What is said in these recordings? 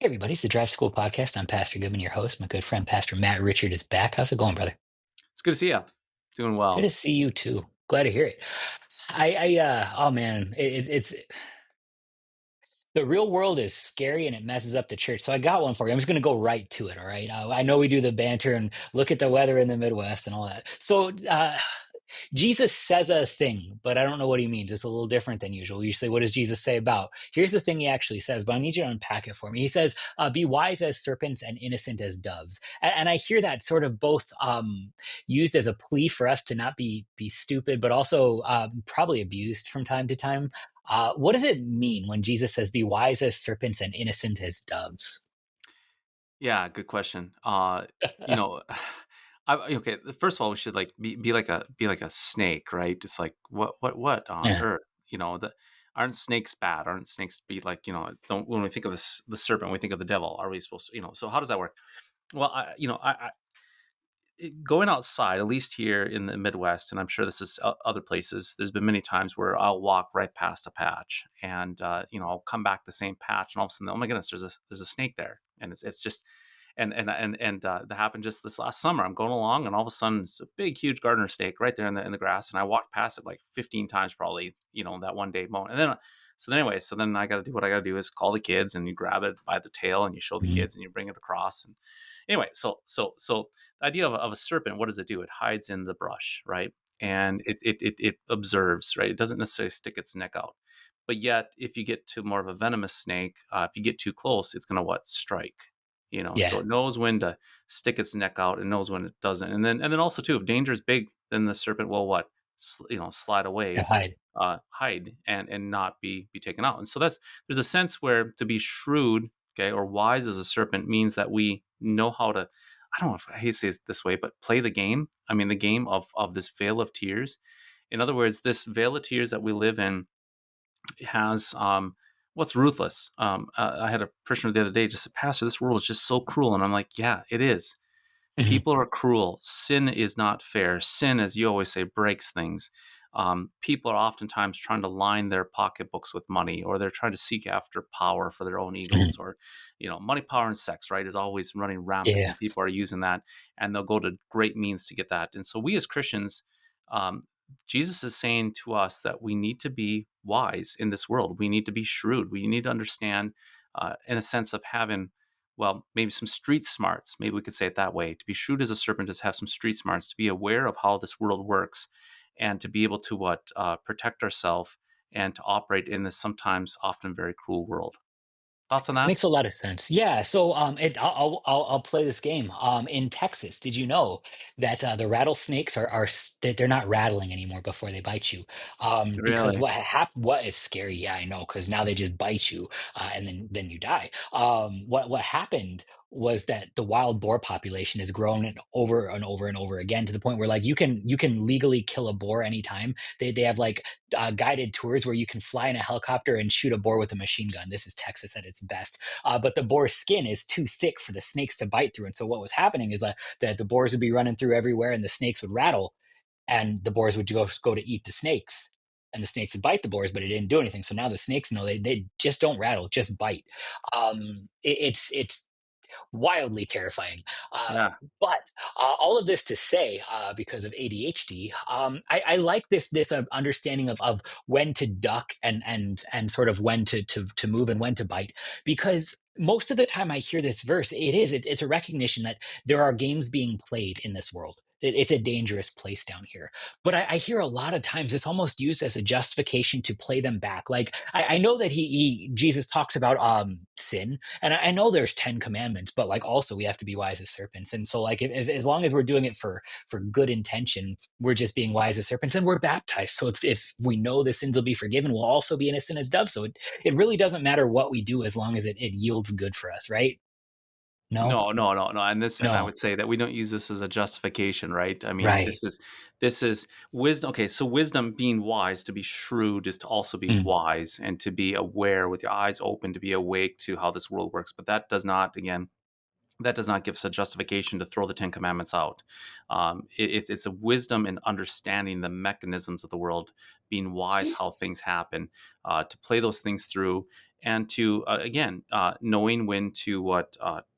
Hey everybody, it's the Drive School Podcast. I'm Pastor Goodman, your host. My good friend Pastor Matt Richard is back. How's it going, brother? It's good to see you. Doing Good to well. see you too. Glad to hear it. Oh man, it's the real world is scary and it messes up the church. So I got one for you. I'm just going to go right to it. All right. I know we do the banter and look at the weather in the Midwest and all that. Jesus says a thing, but I don't know what he means. It's a little different than usual. Usually, what does Jesus say about? Here's the thing he actually says, but I need you to unpack it for me. He says, "Be wise as serpents and innocent as doves." And I hear that sort of both used as a plea for us to not be stupid, but also probably abused from time to time. What does it mean when Jesus says, "Be wise as serpents and innocent as doves"? Yeah, good question. You know, okay. First of all, we should like be like a snake, right? It's like what on Yeah. earth? Aren't snakes bad? Aren't snakes be like Don't when we think of the serpent, we think of the devil. Are we supposed to? So how does that work? Well, going outside, at least here in the Midwest, and I'm sure this is other places. There's been many times where I'll walk right past a patch, and I'll come back the same patch, and all of a sudden, oh my goodness, there's a snake there, and it's just that happened just this last summer. I'm going along, and all of a sudden, it's a big, huge gardener snake right there in the grass, and I walked past it like 15 times probably, that one day moment, and then. So then I got to do what I got to do is call the kids, and you grab it by the tail, and you show the Mhm. kids, and you bring it across, and anyway, so the idea of a serpent, what does it do? It hides in the brush, right? And it observes, right? It doesn't necessarily stick its neck out. But yet, if you get to more of a venomous snake, if you get too close, it's going to what? Strike. So Yeah. it knows when to stick its neck out. It knows when it doesn't. And then also too, if danger is big, then the serpent will what? Slide Yeah, away, hide. hide, and not be taken out. And so there's a sense where to be shrewd, okay, or wise as a serpent means that we know how to. I don't know if I hate to say it this way, but play the game. I mean, the game of this veil of tears. In other words, this veil of tears that we live in has what's ruthless. I had a parishioner the other day just said, "Pastor, this world is just so cruel," and I'm like, "Yeah, it is. Mhm. People are cruel. Sin is not fair. Sin, as you always say, breaks things. People are oftentimes trying to line their pocketbooks with money, or they're trying to seek after power for their own egos, Mhm. or money, power, and sex. Right, is always running rampant, Yeah. and people are using that, and they'll go to great means to get that. And so, we as Christians, um, Jesus is saying to us that we need to be wise in this world. We need to be shrewd. We need to understand, in a sense of having maybe some street smarts. Maybe we could say it that way. To be shrewd as a serpent is have some street smarts, to be aware of how this world works, and to be able to protect ourselves and to operate in this sometimes often very cruel world. Thoughts on that? Makes a lot of sense. Yeah. I'll play this game. In Texas, did you know that the rattlesnakes they're not rattling anymore before they bite you? Because Really? what is scary? Yeah, I know. Because now they just bite you, and then you die. What happened was that the wild boar population has grown over and over and over again to the point where like you can legally kill a boar anytime. They have like guided tours where you can fly in a helicopter and shoot a boar with a machine gun. This is Texas at its best. But the boar's skin is too thick for the snakes to bite through. And so what was happening is that the boars would be running through everywhere and the snakes would rattle and the boars would go to eat the snakes. And the snakes would bite the boars, but it didn't do anything. So now the snakes know they just don't rattle, just bite. It's wildly terrifying. Uh, Yeah. but all of this to say, because of ADHD, I like this understanding of when to duck and sort of when to move and when to bite, because most of the time I hear this verse, it's a recognition that there are games being played in this world. It's a dangerous place down here, but I hear a lot of times it's almost used as a justification to play them back. Like I know that Jesus talks about sin, and I know there's 10 commandments, but like also we have to be wise as serpents. And so like as long as we're doing it for good intention, we're just being wise as serpents and we're baptized. So if we know the sins will be forgiven, we'll also be innocent as doves. So it really doesn't matter what we do as long as it yields good for us, right? No? No, no, no, no. And I No. would say that we don't use this as a justification, right? I mean, Right. this is wisdom. Okay, so wisdom, being wise, to be shrewd is to also be Mm. wise and to be aware with your eyes open, to be awake to how this world works. But that does not give us a justification to throw the Ten Commandments out. It's a wisdom in understanding the mechanisms of the world, being wise how things happen, to play those things through, and to again knowing when to what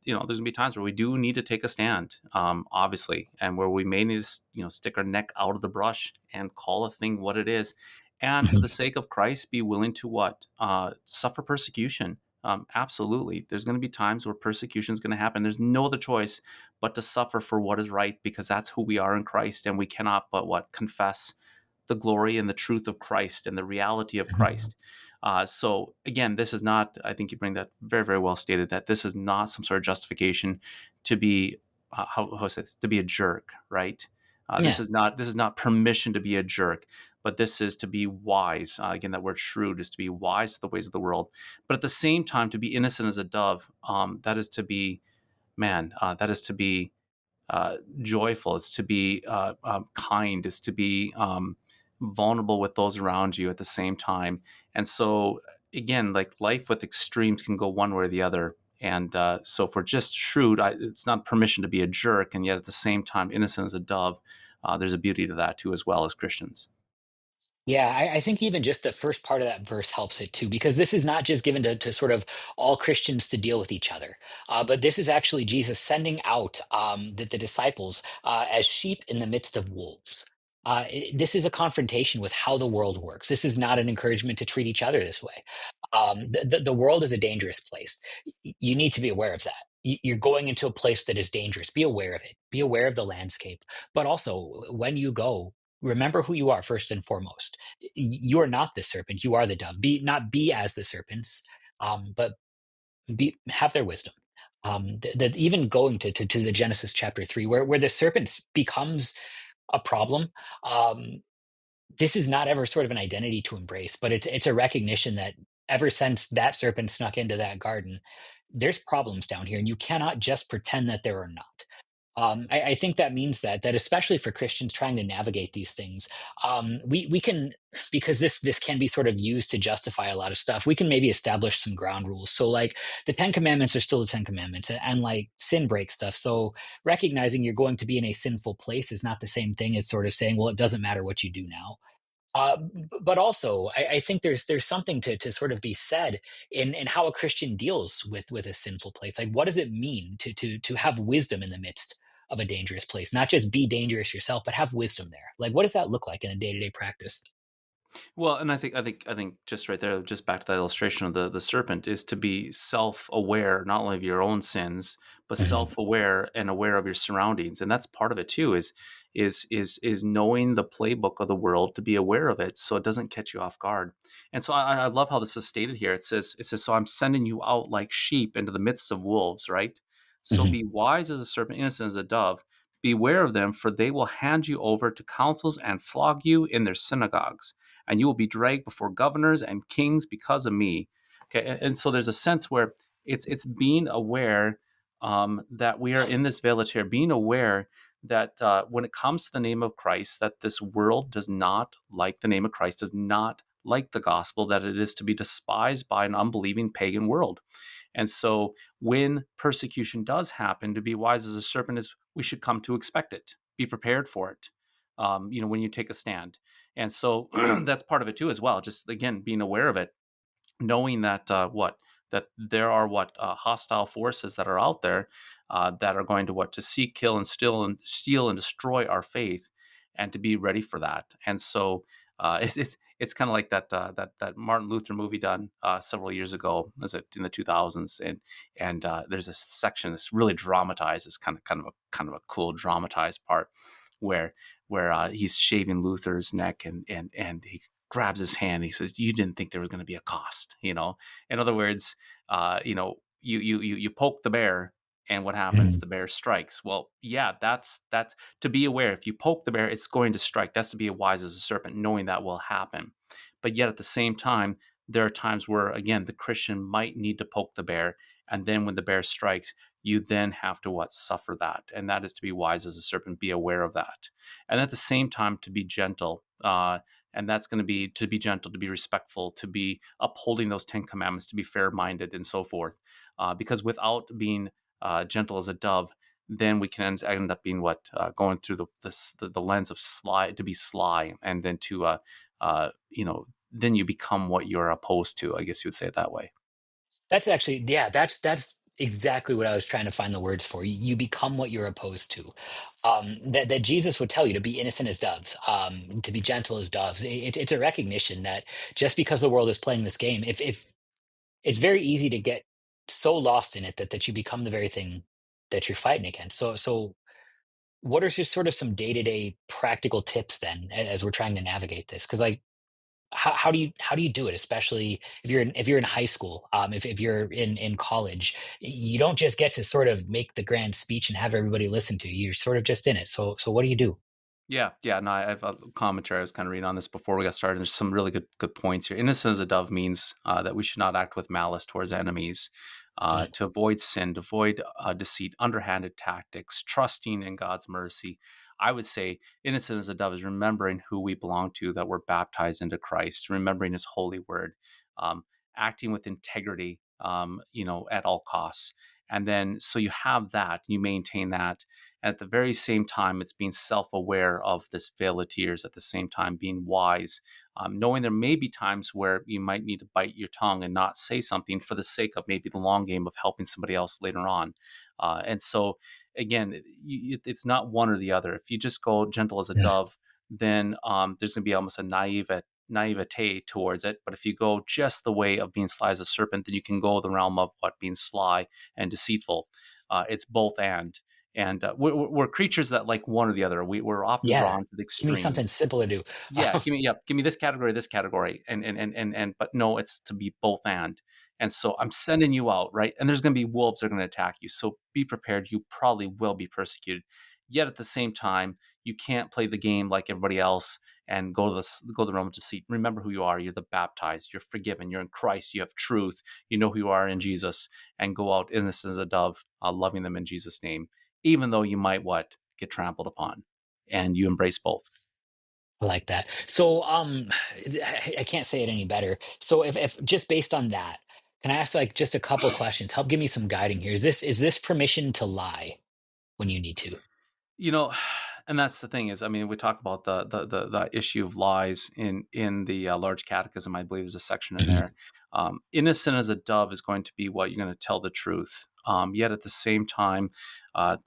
there's gonna be times where we do need to take a stand, obviously, and where we may need to stick our neck out of the brush and call a thing what it is, and for the sake of Christ, be willing to what suffer persecution. Absolutely, there's going to be times where persecution is going to happen. There's no other choice but to suffer for what is right, because that's who we are in Christ, and we cannot but what confess the glory and the truth of Christ and the reality of Christ. So again, this is not, I think you bring that very, very well stated, that this is not some sort of justification to be, how is it, to be a jerk, right? Yeah. This is not permission to be a jerk, but this is to be wise. Again, that word shrewd is to be wise to the ways of the world, but at the same time, to be innocent as a dove, that is to be, that is to be joyful. It's to be kind. It's to be vulnerable with those around you at the same time. And so, again, like life with extremes can go one way or the other. And so, if we're just shrewd, it's not permission to be a jerk, and yet at the same time, innocent as a dove. There's a beauty to that too, as well as Christians. Yeah, I think even just the first part of that verse helps it too, because this is not just given to sort of all Christians to deal with each other, but this is actually Jesus sending out the disciples as sheep in the midst of wolves. This is a confrontation with how the world works. This is not an encouragement to treat each other this way. The world is a dangerous place. You need to be aware of that. You're going into a place that is dangerous. Be aware of it. Be aware of the landscape. But also, when you go, remember who you are first and foremost. You are not the serpent. You are the dove. Be as the serpents, but have their wisdom. That even going to the Genesis chapter 3, where the serpent becomes a problem. This is not ever sort of an identity to embrace, but it's a recognition that ever since that serpent snuck into that garden, there's problems down here, and you cannot just pretend that there are not. I think that means that especially for Christians trying to navigate these things, we can, because this can be sort of used to justify a lot of stuff. We can maybe establish some ground rules. So like the Ten Commandments are still the Ten Commandments, and like sin break stuff. So recognizing you're going to be in a sinful place is not the same thing as sort of saying, well, it doesn't matter what you do now. But also, I think there's something to sort of be said in how a Christian deals with a sinful place. Like, what does it mean to have wisdom in the midst of a dangerous place? Not just be dangerous yourself, but have wisdom there. Like, what does that look like in a day to day practice? Well, and I think just right there, just back to that illustration of the serpent, is to be self-aware not only of your own sins, but Mhm. self-aware and aware of your surroundings, and that's part of it too. Is knowing the playbook of the world, to be aware of it, so it doesn't catch you off guard. And so I love how this is stated here. It says, so I'm sending you out like sheep into the midst of wolves, right? So Mhm. be wise as a serpent, innocent as a dove. Beware of them, for they will hand you over to councils and flog you in their synagogues, and you will be dragged before governors and kings because of me. Okay, and so there's a sense where it's being aware that we are in this village here, being aware that when it comes to the name of Christ, that this world does not like the name of Christ, does not like the gospel, that it is to be despised by an unbelieving pagan world. And so when persecution does happen, to be wise as a serpent is we should come to expect it, be prepared for it. When you take a stand. And so that's part of it too, as well. Just again, being aware of it, knowing that that there are hostile forces that are out there that are going to to seek, kill, and steal and destroy our faith, and to be ready for that. And so it's kind of like that Martin Luther movie done several years ago. Was it in the 2000s? And there's a section that's really dramatized. It's kind of a cool dramatized part where he's shaving Luther's neck, and he grabs his hand. He says, "You didn't think there was going to be a cost, you know." In other words, you poke the bear, and what happens? Mhm. The bear strikes. Well, yeah, that's to be aware. If you poke the bear, it's going to strike. That's to be wise as a serpent, knowing that will happen. But yet, at the same time, there are times where, again, the Christian might need to poke the bear, and then when the bear strikes, you then have to suffer that, and that is to be wise as a serpent. Be aware of that, and at the same time, to be gentle. And that's going to be to be gentle, to be respectful, to be upholding those 10 commandments, to be fair-minded, and so forth. Because without being gentle as a dove, then we can end up being going through the lens of sly, to be sly, and then to then you become what you're opposed to. I guess you would say it that way. That's actually, yeah, that's exactly what I was trying to find the words for. You become what you're opposed to. That Jesus would tell you to be innocent as doves, to be gentle as doves. It's a recognition that just because the world is playing this game, if it's very easy to get so lost in it that you become the very thing that you're fighting against. So what are just sort of some day-to-day practical tips then as we're trying to navigate this? Because like how do you do it, especially if you're in high school, if you're in college, you don't just get to sort of make the grand speech and have everybody listen to you. You're sort of just in it. So what do you do? Yeah, yeah. No, I have a commentary. I was kind of reading on this before we got started. There's some really good points here. Innocent as a dove means that we should not act with malice towards enemies, Mm, to avoid sin, to avoid deceit, underhanded tactics, trusting in God's mercy. I would say innocent as a dove is remembering who we belong to, that we're baptized into Christ, remembering His holy word, um, acting with integrity, at all costs. And then, so you have that, you maintain that, and at the very same time, it's being self aware of this veil of tears, at the same time, being wise, knowing there may be times where you might need to bite your tongue and not say something for the sake of maybe the long game of helping somebody else later on. And so, again, it's not one or the other. If you just go gentle as a mm. dove, then there's going to be almost a naivete towards it. But if you go just the way of being sly as a serpent, then you can go the realm of what being sly and deceitful. It's both and we're creatures that like one or the other. We're often Yeah, drawn to the give me something extremes. simple to do. Yeah, give me this category, and but no, it's to be both and so I'm sending you out, right? And there's going to be wolves that are going to attack you, so be prepared. You probably will be persecuted. Yet at the same time, you can't play the game like everybody else and go to the realm of deceit. Remember who you are. You're the baptized. You're forgiven. You're in Christ. You have truth. You know who you are in Jesus, and go out innocent as a dove, loving them in Jesus' name, even though you might what get trampled upon, and you embrace both. I like that. So I can't say it any better. So if just based on that, can I ask like just a couple questions? Help give me some guiding here. Is this permission to lie when you need to? You know, and that's the thing is, I mean, we talk about the issue of lies in the large catechism. I believe there's a section in Mhm. there. Innocent as a dove is going to be what you're going to tell the truth. Yet at the same time,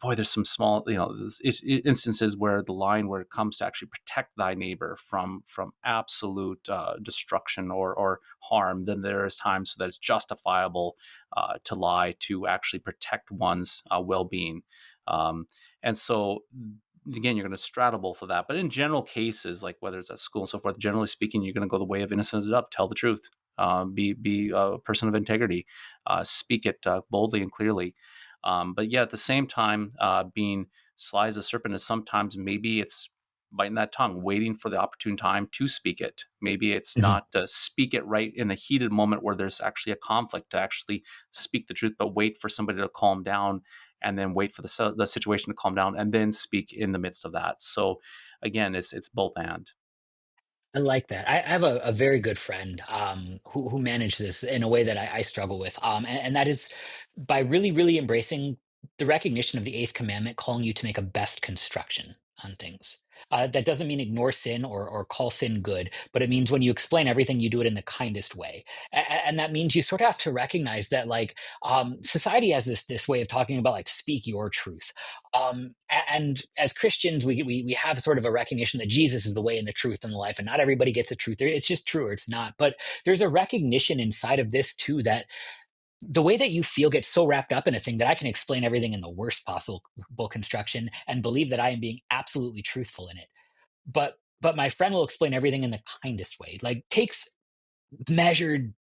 boy, there's some small, instances where the line where it comes to actually protect thy neighbor from absolute destruction or harm. Then there is times so that it's justifiable to lie to actually protect one's well-being. Um, and so, again, you're going to straddle both of that. But in general cases, like whether it's at school and so forth, generally speaking, you're going to go the way of innocence as a dove. Tell the truth. Be a person of integrity. Speak it boldly and clearly. But yeah, at the same time, being sly as a serpent is sometimes maybe it's biting that tongue, waiting for the opportune time to speak it. Maybe it's Mhm. not to speak it right in a heated moment where there's actually a conflict to actually speak the truth, but wait for somebody to calm down and then wait for the situation to calm down and then speak in the midst of that. So again, it's both and. I like that. I have a very good friend who managed this in a way that I struggle with, and that is by really embracing the recognition of the eighth commandment, calling you to make a best construction on things. That doesn't mean ignore sin or call sin good, but it means when you explain everything, you do it in the kindest way, and that means you sort of have to recognize that like society has this way of talking about like speak your truth, and as Christians, we have sort of a recognition that Jesus is the way and the truth and the life, and not everybody gets the truth. It's just true or it's not. But there's a recognition inside of this too that the way that you feel gets so wrapped up in a thing that I can explain everything in the worst possible construction and believe that I am being absolutely truthful in it. But my friend will explain everything in the kindest way. Like takes measured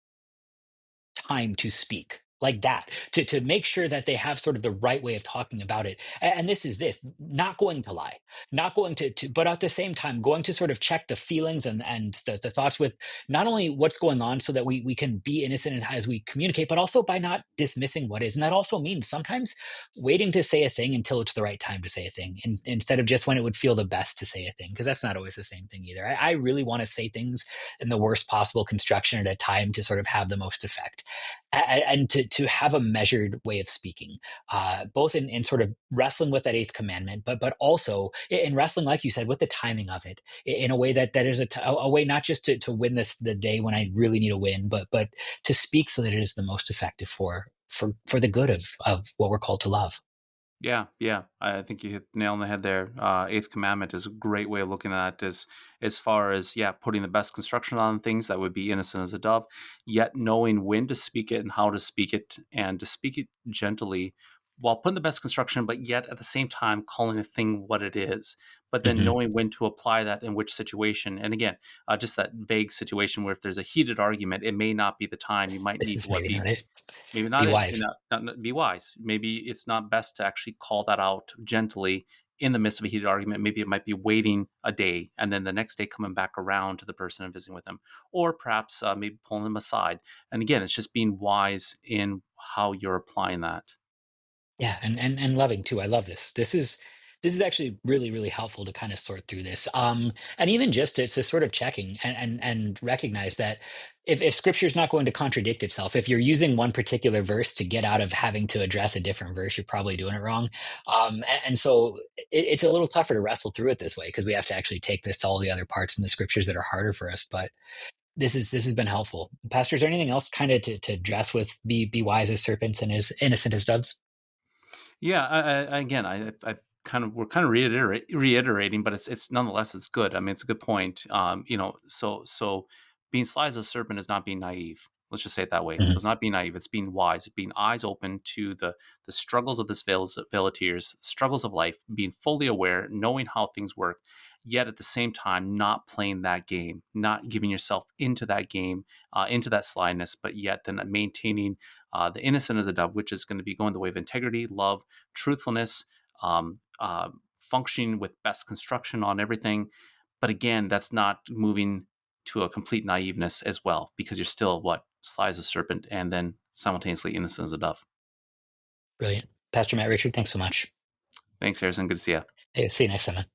time to speak like that to make sure that they have sort of the right way of talking about it, and this is this not going to lie, not going to but at the same time going to sort of check the feelings and the thoughts with not only what's going on so that we can be innocent as we communicate, but also by not dismissing what is. And that also means sometimes waiting to say a thing until it's the right time to say a thing, instead of just when it would feel the best to say a thing, because that's not always the same thing either. I really want to say things in the worst possible construction at a time to sort of have the most effect, and to have a measured way of speaking, both in sort of wrestling with that eighth commandment, but also in wrestling, like you said, with the timing of it, in a way that is a way not just to win this the day when I really need a win, but to speak so that it is the most effective for the good of what we're called to love. Yeah, yeah. I think you hit the nail on the head there. Eighth commandment is a great way of looking at it as far as, yeah, putting the best construction on things that would be innocent as a dove, yet knowing when to speak it and how to speak it, and to speak it gently while putting the best construction, but yet at the same time calling a thing what it is. But then Hmm. knowing when to apply that in which situation. And again, just that vague situation where if there's a heated argument, it may not be the time. You might This need to is what maybe be not it. maybe Be not it, wise. not be wise. Maybe it's not best to actually call that out gently in the midst of a heated argument. Maybe it might be waiting a day and then the next day coming back around to the person and visiting with them, or perhaps maybe pulling them aside. And again, it's just being wise in how you're applying that. Yeah, and loving too. I love this. This is actually really, really helpful to kind of sort through this. And even just to sort of checking and recognize that if scripture is not going to contradict itself, if you're using one particular verse to get out of having to address a different verse, you're probably doing it wrong. And so it's a little tougher to wrestle through it this way because we have to actually take this to all the other parts in the scriptures that are harder for us. But this has been helpful. Pastor, is there anything else kind of to address with be wise as serpents and as innocent as doves? Yeah, again, I kind of we're kind of reiterating, but it's nonetheless it's good. I mean, it's a good point. So being sly as a serpent is not being naive. Let's just say it that way. So Mhm. it's not being naive; it's being wise, it's being eyes open to the struggles of this veil of tears, struggles of life, being fully aware, knowing how things work, yet at the same time not playing that game, not giving yourself into that game, into that slyness, but yet then maintaining the innocent as a dove, which is going to be going the way of integrity, love, truthfulness, functioning with best construction on everything. But again, that's not moving to a complete naiveness as well, because you're still what? Sly as a serpent and then simultaneously innocent as a dove. Brilliant. Pastor Matt Richard, thanks so much. Thanks, Harrison. Good to see you. Hey, see you next time, man.